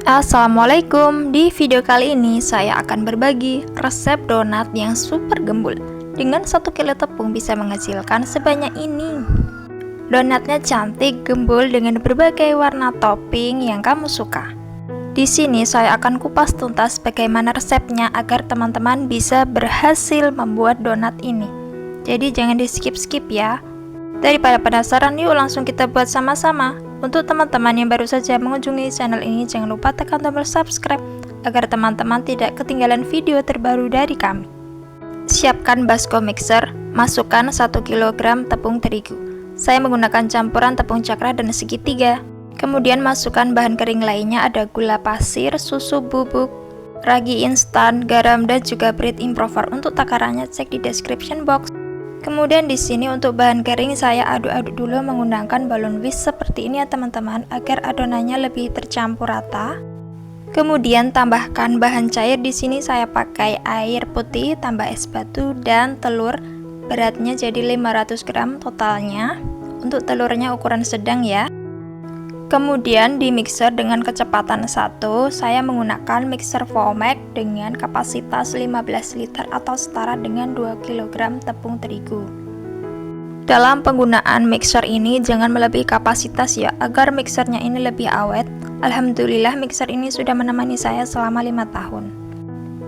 Assalamualaikum, di video kali ini saya akan berbagi resep donat yang super gembul. Dengan 1 kilo tepung bisa menghasilkan sebanyak ini. Donatnya cantik, gembul dengan berbagai warna topping yang kamu suka. Di sini saya akan kupas tuntas bagaimana resepnya agar teman-teman bisa berhasil membuat donat ini. Jadi jangan di skip-skip ya. Daripada penasaran, yuk langsung kita buat sama-sama. Untuk teman-teman yang baru saja mengunjungi channel ini, jangan lupa tekan tombol subscribe agar teman-teman tidak ketinggalan video terbaru dari kami. Siapkan baskom mixer, masukkan 1 kg tepung terigu. Saya menggunakan campuran tepung cakra dan segitiga. Kemudian masukkan bahan kering lainnya, ada gula pasir, susu bubuk, ragi instan, garam, dan juga bread improver. Untuk takarannya cek di description box. Kemudian di sini untuk bahan kering saya aduk-aduk dulu menggunakan balon whisk seperti ini ya teman-teman, agar adonannya lebih tercampur rata. Kemudian tambahkan bahan cair. Di sini saya pakai air putih, tambah es batu dan telur. Beratnya jadi 500 gram totalnya. Untuk telurnya ukuran sedang ya. Kemudian di mixer dengan kecepatan 1, saya menggunakan mixer Vomax dengan kapasitas 15 liter atau setara dengan 2 kg tepung terigu. Dalam penggunaan mixer ini jangan melebihi kapasitas ya, agar mixernya ini lebih awet. Alhamdulillah mixer ini sudah menemani saya selama 5 tahun.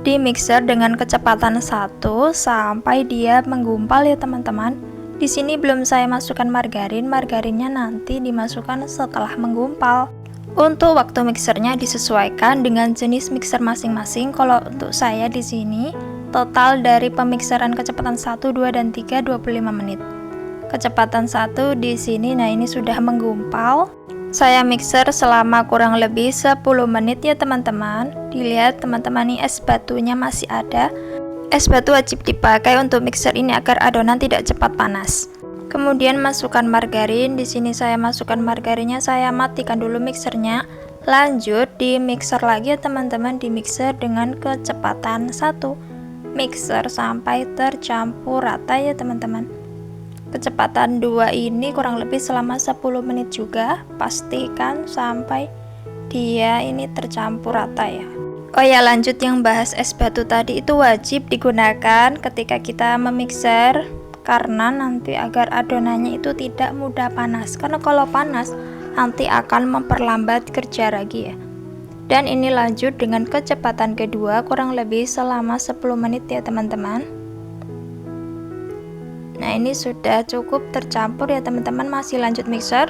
Di mixer dengan kecepatan 1 sampai dia menggumpal ya teman-teman. Di sini belum saya masukkan margarin, margarinnya nanti dimasukkan setelah menggumpal. Untuk waktu mixernya disesuaikan dengan jenis mixer masing-masing. Kalau untuk saya di sini total dari pemixeran kecepatan 1, 2, dan 3 25 menit. Kecepatan 1 di sini, nah ini sudah menggumpal. Saya mixer selama kurang lebih 10 menit ya teman-teman. Dilihat teman-teman, nih es batunya masih ada. Es batu wajib dipakai untuk mixer ini agar adonan tidak cepat panas. Kemudian masukkan margarin. Di sini saya masukkan margarinnya, saya matikan dulu mixernya. Lanjut di mixer lagi ya teman-teman, di mixer dengan kecepatan 1. Mixer sampai tercampur rata ya teman-teman. Kecepatan 2 ini kurang lebih selama 10 menit juga. Pastikan sampai dia ini tercampur rata ya. Oh ya, lanjut yang bahas es batu tadi, itu wajib digunakan ketika kita memixer karena nanti agar adonannya itu tidak mudah panas, karena kalau panas nanti akan memperlambat kerja lagi ya. Dan ini lanjut dengan kecepatan kedua kurang lebih selama 10 menit ya teman-teman. Nah ini sudah cukup tercampur ya teman-teman. Masih lanjut mixer,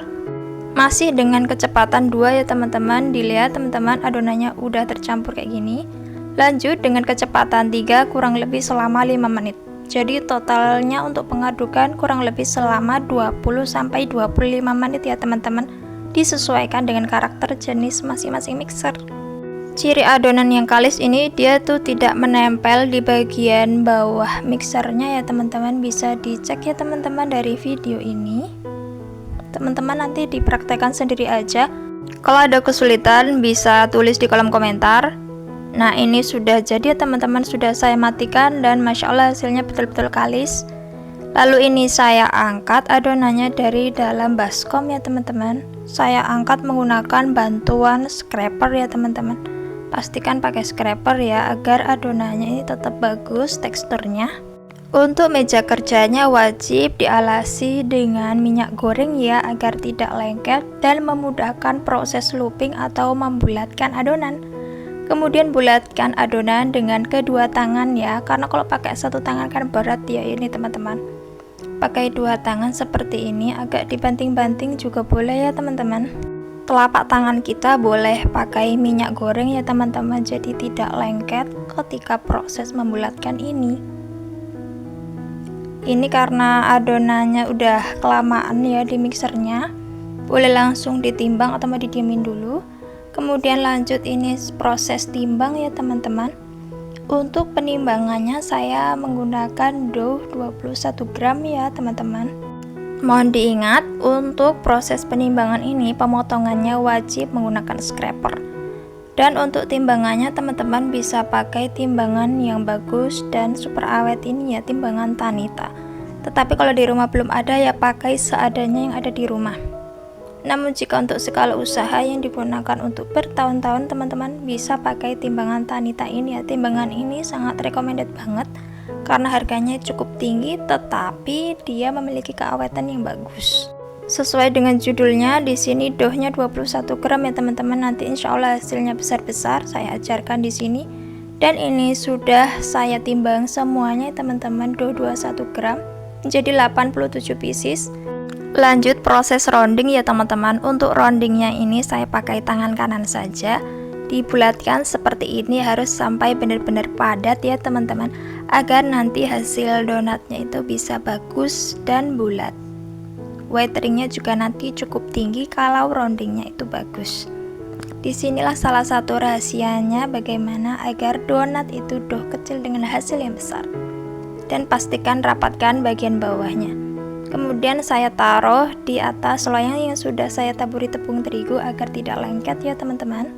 masih dengan kecepatan 2 ya teman-teman. Dilihat teman-teman, adonannya udah tercampur kayak gini. Lanjut dengan kecepatan 3 kurang lebih selama 5 menit. Jadi totalnya untuk pengadukan kurang lebih selama 20-25 menit ya teman-teman. Disesuaikan dengan karakter jenis masing-masing mixer. Ciri adonan yang kalis ini, dia tuh tidak menempel di bagian bawah mixernya ya teman-teman. Bisa dicek ya teman-teman dari video ini. Teman-teman nanti dipraktekkan sendiri aja. Kalau ada kesulitan bisa tulis di kolom komentar. Nah ini sudah jadi ya teman-teman, sudah saya matikan dan masya Allah hasilnya betul-betul kalis. Lalu ini saya angkat adonannya dari dalam baskom ya teman-teman. Saya angkat menggunakan bantuan scraper ya teman-teman. Pastikan pakai scraper ya agar adonannya ini tetap bagus teksturnya. Untuk meja kerjanya wajib dialasi dengan minyak goreng ya, agar tidak lengket dan memudahkan proses looping atau membulatkan adonan. Kemudian bulatkan adonan dengan kedua tangan ya, karena kalau pakai satu tangan kan berat ya ini teman-teman. Pakai dua tangan seperti ini, agak dibanting-banting juga boleh ya teman-teman. Telapak tangan kita boleh pakai minyak goreng ya teman-teman, jadi tidak lengket ketika proses membulatkan ini. Ini karena adonannya udah kelamaan ya di mixernya, boleh langsung ditimbang atau mau didiemin dulu. Kemudian lanjut ini proses timbang ya teman-teman. Untuk penimbangannya saya menggunakan dough 21 gram ya teman-teman. Mohon diingat untuk proses penimbangan ini pemotongannya wajib menggunakan scraper. Dan untuk timbangannya teman-teman bisa pakai timbangan yang bagus dan super awet ini ya, timbangan Tanita. Tetapi kalau di rumah belum ada ya pakai seadanya yang ada di rumah. Namun jika untuk skala usaha yang digunakan untuk bertahun-tahun, teman-teman bisa pakai timbangan Tanita ini ya. Timbangan ini sangat recommended banget karena harganya cukup tinggi tetapi dia memiliki keawetan yang bagus. Sesuai dengan judulnya, di sini doughnya 21 gram ya teman-teman. Nanti insya Allah hasilnya besar-besar saya ajarkan di sini. Dan ini sudah saya timbang semuanya teman-teman, dough 21 gram menjadi 87 pieces. Lanjut proses rounding ya teman-teman. Untuk roundingnya ini saya pakai tangan kanan saja. Dibulatkan seperti ini, harus sampai benar-benar padat ya teman-teman, agar nanti hasil donatnya itu bisa bagus dan bulat. Wateringnya juga nanti cukup tinggi kalau roundingnya itu bagus. Disinilah salah satu rahasianya bagaimana agar donat itu dough kecil dengan hasil yang besar. Dan pastikan rapatkan bagian bawahnya. Kemudian saya taruh di atas loyang yang sudah saya taburi tepung terigu agar tidak lengket ya teman-teman.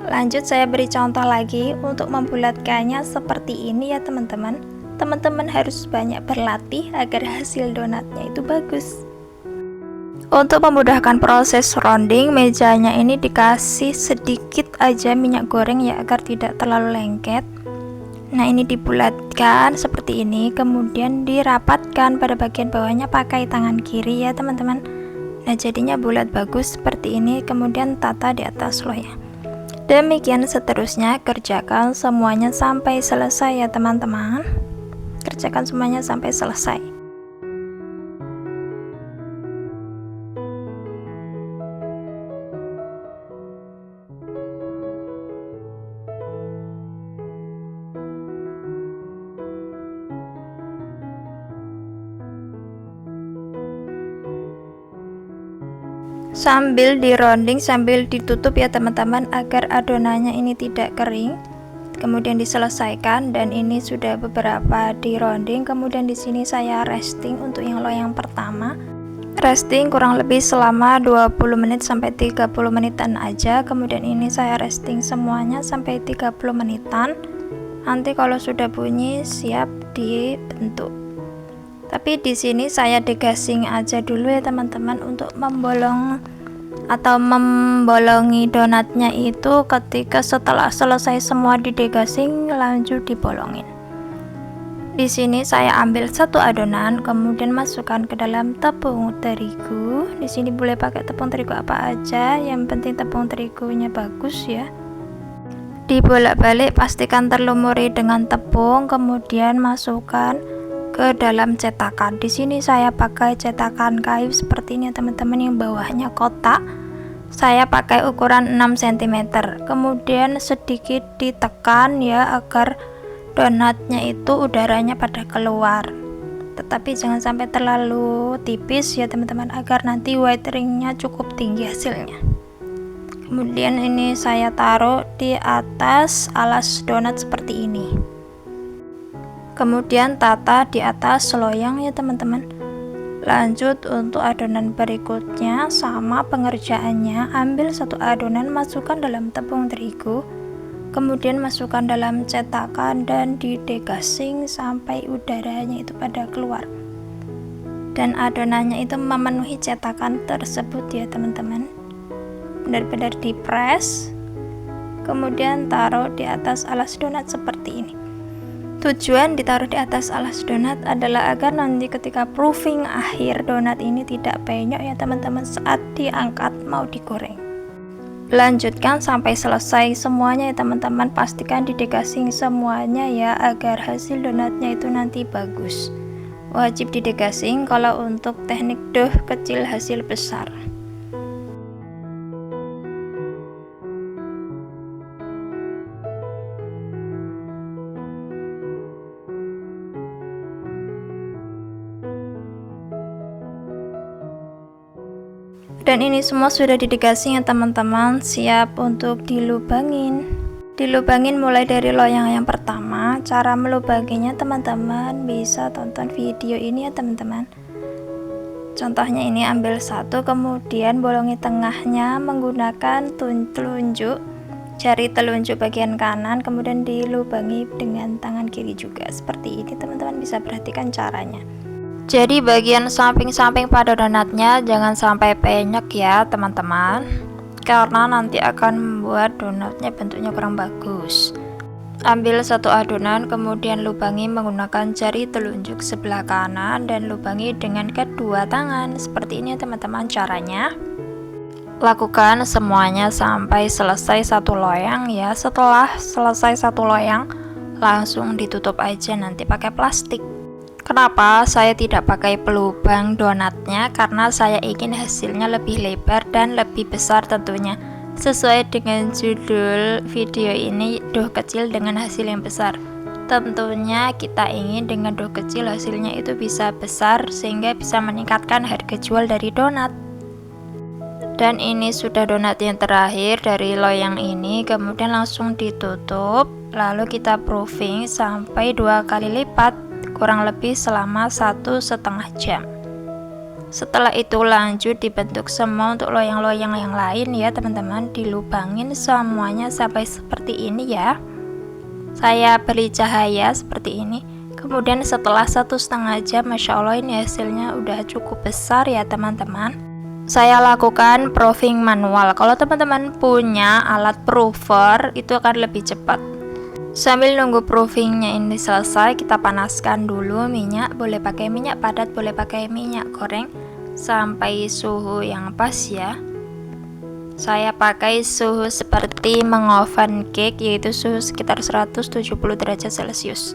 Lanjut saya beri contoh lagi untuk membulatkannya seperti ini ya teman-teman. Teman-teman harus banyak berlatih agar hasil donatnya itu bagus. Untuk memudahkan proses rounding, mejanya ini dikasih sedikit aja minyak goreng ya agar tidak terlalu lengket. Nah ini dibulatkan seperti ini, kemudian dirapatkan pada bagian bawahnya pakai tangan kiri ya teman-teman. Nah jadinya bulat bagus seperti ini, kemudian tata di atas loyang. Demikian seterusnya, kerjakan semuanya sampai selesai ya teman-teman. Kerjakan semuanya sampai selesai. Sambil di rounding sambil ditutup ya teman-teman agar adonannya ini tidak kering. Kemudian diselesaikan dan ini sudah beberapa di rounding. Kemudian di sini saya resting untuk yang loyang pertama. Resting kurang lebih selama 20 menit sampai 30 menitan aja. Kemudian ini saya resting semuanya sampai 30 menitan. Nanti kalau sudah bunyi siap dibentuk. Tapi di sini saya degassing aja dulu ya teman-teman untuk membolongi donatnya itu ketika setelah selesai semua di degassing lanjut dibolongin. Di sini saya ambil satu adonan, kemudian masukkan ke dalam tepung terigu. Di sini boleh pakai tepung terigu apa aja, yang penting tepung terigunya bagus ya. Dibolak-balik, pastikan terlumuri dengan tepung, kemudian masukkan ke dalam cetakan. Di sini saya pakai cetakan kayu seperti ini teman-teman, yang bawahnya kotak. Saya pakai ukuran 6 cm. Kemudian sedikit ditekan ya agar donatnya itu udaranya pada keluar. Tetapi jangan sampai terlalu tipis ya teman-teman, agar nanti wateringnya cukup tinggi hasilnya. Kemudian ini saya taruh di atas alas donat seperti ini. Kemudian tata di atas loyang ya teman-teman. Lanjut untuk adonan berikutnya sama pengerjaannya, ambil satu adonan, masukkan dalam tepung terigu, kemudian masukkan dalam cetakan dan didegassing sampai udaranya itu pada keluar. Dan adonannya itu memenuhi cetakan tersebut ya teman-teman. Benar-benar dipres, kemudian taruh di atas alas donat seperti ini. Tujuan ditaruh di atas alas donat adalah agar nanti ketika proofing akhir donat ini tidak penyok ya teman-teman saat diangkat mau digoreng. Lanjutkan sampai selesai semuanya ya teman-teman, pastikan didegassing semuanya ya agar hasil donatnya itu nanti bagus. Wajib didegassing kalau untuk teknik dough kecil hasil besar. Dan ini semua sudah didegassing ya teman-teman, siap untuk dilubangin. Dilubangin mulai dari loyang yang pertama. Cara melubanginya teman-teman bisa tonton video ini ya teman-teman. Contohnya ini, ambil satu, kemudian bolongi tengahnya menggunakan telunjuk, jari telunjuk bagian kanan, kemudian dilubangi dengan tangan kiri juga seperti ini teman-teman, bisa perhatikan caranya. Jadi bagian samping-samping pada donatnya jangan sampai penyok ya teman-teman, karena nanti akan membuat donatnya bentuknya kurang bagus. Ambil satu adonan, kemudian lubangi menggunakan jari telunjuk sebelah kanan dan lubangi dengan kedua tangan. Seperti ini ya teman-teman caranya. Lakukan semuanya sampai selesai satu loyang ya. Setelah selesai satu loyang, langsung ditutup aja nanti pakai plastik. Kenapa saya tidak pakai pelubang donatnya? Karena saya ingin hasilnya lebih lebar dan lebih besar tentunya. Sesuai dengan judul video ini, dough kecil dengan hasil yang besar. Tentunya kita ingin dengan dough kecil hasilnya itu bisa besar sehingga bisa meningkatkan harga jual dari donat. Dan ini sudah donat yang terakhir dari loyang ini, kemudian langsung ditutup, lalu kita proofing sampai 2 kali lipat, kurang lebih selama 1,5 jam. Setelah itu lanjut dibentuk semua untuk loyang-loyang yang lain ya teman-teman, dilubangin semuanya sampai seperti ini ya. Saya beri cahaya seperti ini. Kemudian setelah 1,5 jam, Masya Allah ini hasilnya udah cukup besar ya teman-teman. Saya lakukan proofing manual. Kalau teman-teman punya alat proofer itu akan lebih cepat. Sambil nunggu proofingnya ini selesai, kita panaskan dulu minyak. Boleh pakai minyak padat, boleh pakai minyak goreng sampai suhu yang pas ya. Saya pakai suhu seperti mengoven cake, yaitu suhu sekitar 170 derajat Celcius.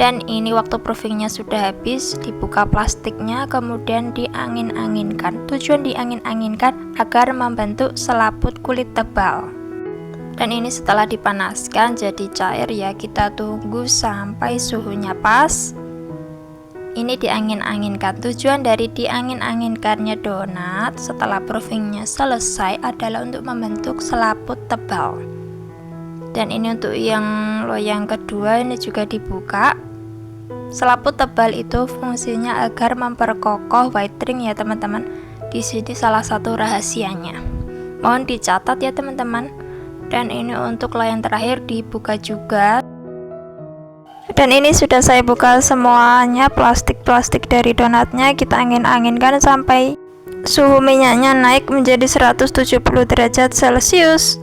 Dan ini waktu proofingnya sudah habis, dibuka plastiknya, kemudian diangin-anginkan. Tujuan diangin-anginkan agar membentuk selaput kulit tebal. Dan ini setelah dipanaskan jadi cair ya, kita tunggu sampai suhunya pas. Ini diangin-anginkan. Tujuan dari diangin-anginkannya donat setelah proofingnya selesai adalah untuk membentuk selaput tebal. Dan ini untuk yang loyang kedua, ini juga dibuka. Selaput tebal itu fungsinya agar memperkokoh white ring ya teman-teman. Di sini salah satu rahasianya. Mohon dicatat ya teman-teman. Dan ini untuk loyang terakhir dibuka juga. Dan ini sudah saya buka semuanya, plastik-plastik dari donatnya. Kita angin-anginkan sampai suhu minyaknya naik menjadi 170 derajat Celcius.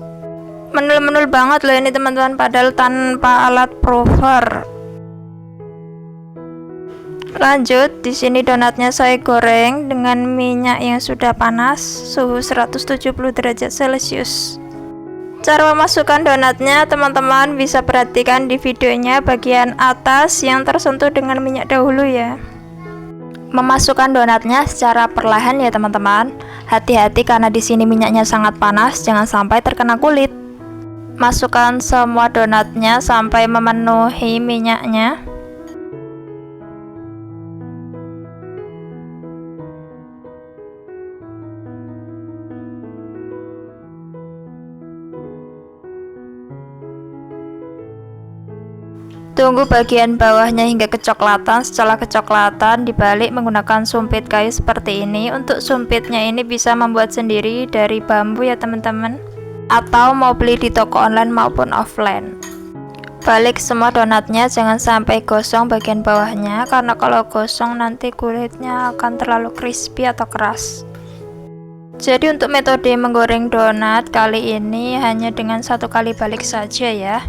Menul-menul banget loh ini teman-teman, padahal tanpa alat proofer. Lanjut, di sini donatnya saya goreng dengan minyak yang sudah panas, suhu 170 derajat Celcius. Cara memasukkan donatnya teman-teman bisa perhatikan di videonya bagian atas yang tersentuh dengan minyak dahulu ya. Memasukkan donatnya secara perlahan ya teman-teman. Hati-hati karena di sini minyaknya sangat panas, jangan sampai terkena kulit. Masukkan semua donatnya sampai memenuhi minyaknya. Tunggu bagian bawahnya hingga kecoklatan. Setelah kecoklatan, dibalik menggunakan sumpit kayu seperti ini. Untuk sumpitnya ini bisa membuat sendiri dari bambu ya teman-teman, atau mau beli di toko online maupun offline. Balik semua donatnya, jangan sampai gosong bagian bawahnya, karena kalau gosong nanti kulitnya akan terlalu crispy atau keras. Jadi untuk metode menggoreng donat kali ini hanya dengan 1 kali balik saja ya.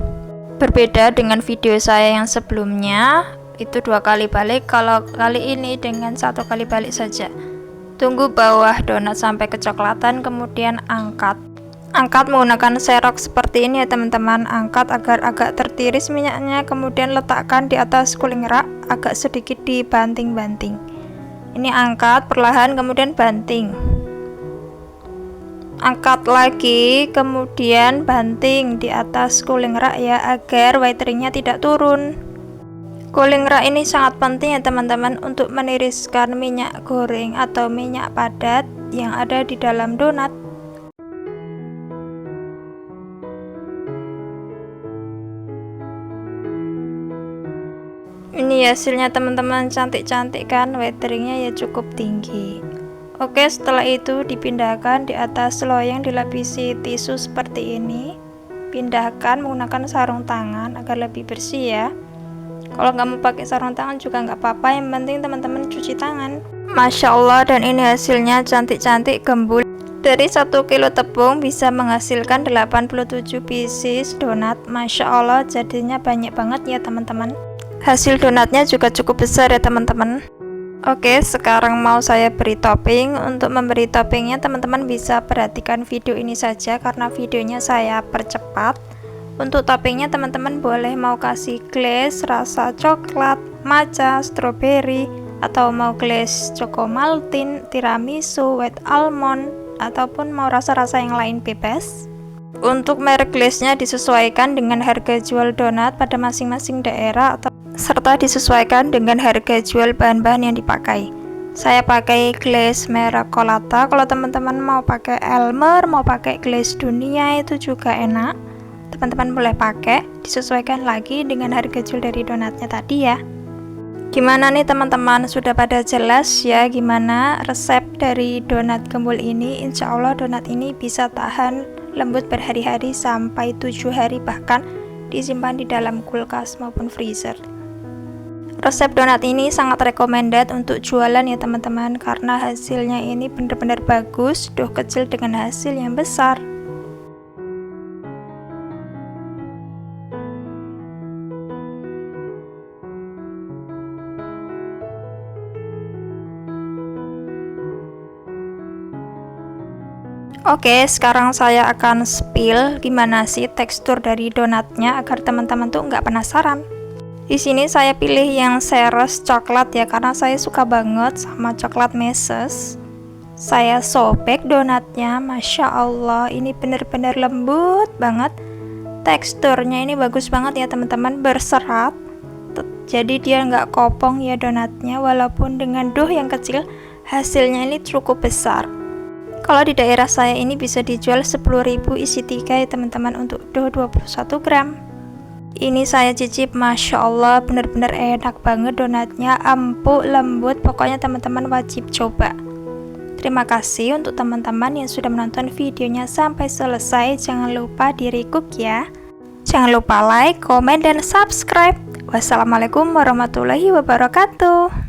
Berbeda dengan video saya yang sebelumnya, itu 2 kali balik. Kalau kali ini dengan 1 kali balik saja. Tunggu bawah donat sampai kecoklatan, kemudian angkat menggunakan serok seperti ini ya teman-teman. Angkat agar agak tertiris minyaknya, kemudian letakkan di atas cooling rack, agak sedikit dibanting-banting. Ini angkat perlahan, kemudian banting. Angkat lagi, kemudian banting di atas cooling rack ya, agar white ringnya tidak turun. Cooling rack ini sangat penting ya teman-teman untuk meniriskan minyak goreng atau minyak padat yang ada di dalam donat. Ini hasilnya teman-teman, cantik-cantik kan, white ringnya ya cukup tinggi. Oke, setelah itu dipindahkan di atas loyang, dilapisi tisu seperti ini. Pindahkan menggunakan sarung tangan agar lebih bersih ya. Kalau nggak mau pakai sarung tangan juga nggak apa-apa, yang penting teman-teman cuci tangan. Masya Allah, dan ini hasilnya cantik-cantik gembul. Dari 1 kilo tepung bisa menghasilkan 87 pieces donat. Masya Allah, jadinya banyak banget ya teman-teman. Hasil donatnya juga cukup besar ya teman-teman. Oke, sekarang mau saya beri topping. Untuk memberi toppingnya teman-teman bisa perhatikan video ini saja karena videonya saya percepat. Untuk toppingnya teman-teman boleh mau kasih glaze rasa coklat, matcha, strawberry, atau mau glaze choco maltin, tiramisu, white almond, ataupun mau rasa-rasa yang lain bebas. Untuk merek glaze-nya disesuaikan dengan harga jual donat pada masing-masing daerah serta disesuaikan dengan harga jual bahan-bahan yang dipakai. Saya pakai glaze merek Colata. Kalau teman-teman mau pakai Elmer, mau pakai glaze dunia itu juga enak. Teman-teman boleh pakai, disesuaikan lagi dengan harga jual dari donatnya tadi ya. Gimana nih teman-teman, sudah pada jelas ya gimana resep dari donat gembul ini? Insya Allah donat ini bisa tahan lembut berhari-hari sampai 7 hari, bahkan disimpan di dalam kulkas maupun freezer. Resep donat ini sangat recommended untuk jualan ya teman-teman, karena hasilnya ini benar-benar bagus, doh kecil dengan hasil yang besar. Oke, sekarang saya akan spill gimana sih tekstur dari donatnya agar teman-teman tuh nggak penasaran. Di sini saya pilih yang Ceres coklat ya, karena saya suka banget sama coklat meses. Saya sobek donatnya, Masya Allah, ini bener-bener lembut banget. Teksturnya ini bagus banget ya teman-teman, berserat. Jadi dia nggak kopong ya donatnya, walaupun dengan dough yang kecil, hasilnya ini cukup besar. Kalau di daerah saya ini bisa dijual 10.000 isi 3 ya teman-teman, untuk dough 21 gram. Ini saya cicip, Masya Allah, bener-bener enak banget donatnya, empuk, lembut, pokoknya teman-teman wajib coba. Terima kasih untuk teman-teman yang sudah menonton videonya sampai selesai. Jangan lupa di recook ya. Jangan lupa like, komen, dan subscribe. Wassalamualaikum warahmatullahi wabarakatuh.